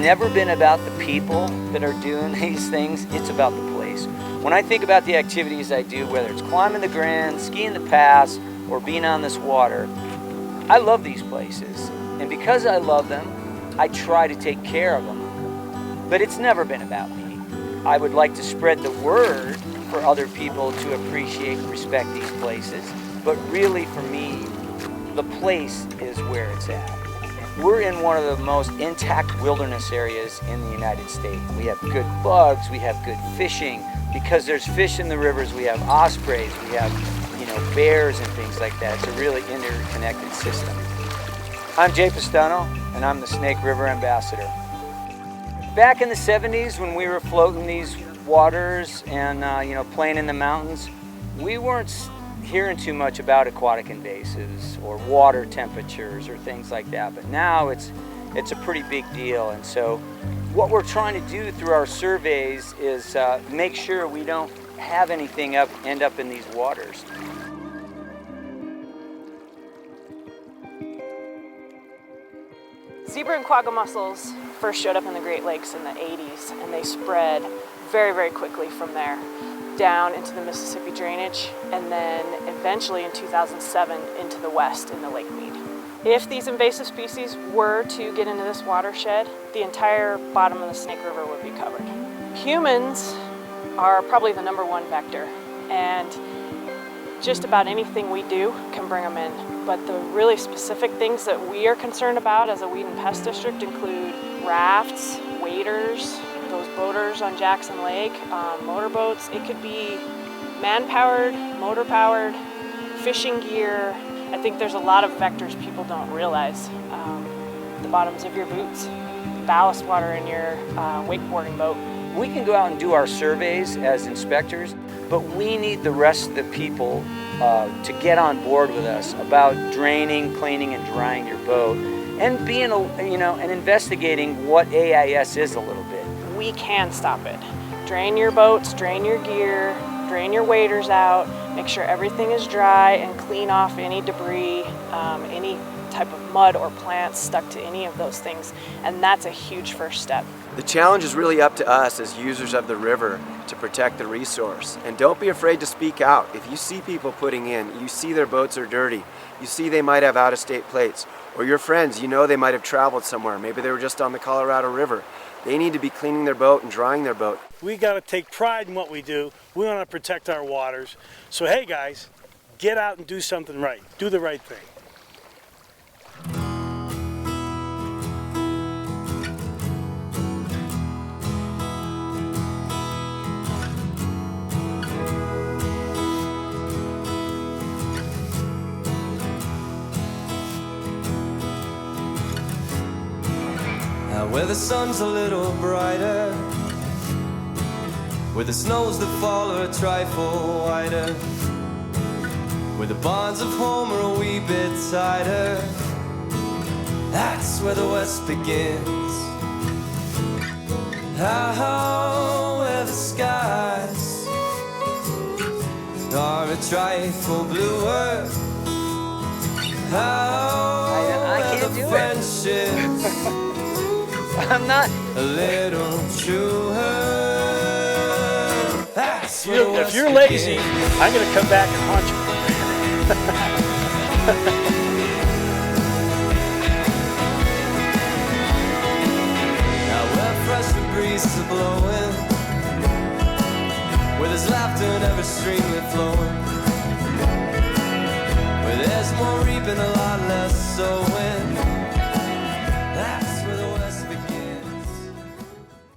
never been about the people that are doing these things, it's about the place. When I think about the activities I do, whether it's climbing the Grand, skiing the pass, or being on this water, I love these places. And because I love them, I try to take care of them. But it's never been about me. I would like to spread the word for other people to appreciate and respect these places. But really, for me, the place is where it's at. We're in one of the most intact wilderness areas in the United States. We have good bugs, we have good fishing. Because there's fish in the rivers, we have ospreys, we have, bears and things like that. It's a really interconnected system. I'm Jay Pistano, and I'm the Snake River Ambassador. Back in the 70s, when we were floating these waters and playing in the mountains, we weren't hearing too much about aquatic invasives or water temperatures or things like that. But now it's a pretty big deal. And so what we're trying to do through our surveys is make sure we don't have anything end up in these waters. Zebra and quagga mussels first showed up in the Great Lakes in the 80s, and they spread very, very quickly from there down into the Mississippi drainage, and then eventually in 2007 into the west in the Lake Mead. If these invasive species were to get into this watershed, the entire bottom of the Snake River would be covered. Humans are probably the #1 vector, and just about anything we do can bring them in. But the really specific things that we are concerned about as a weed and pest district include rafts, waders, those boaters on Jackson Lake, motorboats. It could be man-powered, motor-powered, fishing gear. I think there's a lot of vectors people don't realize. The bottoms of your boots, ballast water in your wakeboarding boat. We can go out and do our surveys as inspectors, but we need the rest of the people to get on board with us about draining, cleaning, and drying your boat, and being, and investigating what AIS is a little bit. We can stop it. Drain your boats, drain your gear, drain your waders out, make sure everything is dry, and clean off any debris, any type of mud or plants stuck to any of those things, and that's a huge first step. The challenge is really up to us as users of the river to protect the resource. And don't be afraid to speak out. If you see people putting in, you see their boats are dirty, you see they might have out-of-state plates, or your friends, they might have traveled somewhere, maybe they were just on the Colorado River. They need to be cleaning their boat and drying their boat. We got to take pride in what we do. We want to protect our waters. So hey guys, get out and do something right. Do the right thing. Where the sun's a little brighter, where the snows that fall are a trifle wider, where the bonds of home are a wee bit tighter, that's where the West begins. Where the skies are a trifle bluer, I can't do friendships I'm not. a little truer. That's where the If West you're lazy, begins. I'm going to come back and haunt you. Now where fresh breezes are blowing, where there's laughter in every streamlet flowing, where there's more reaping, a lot less sowing.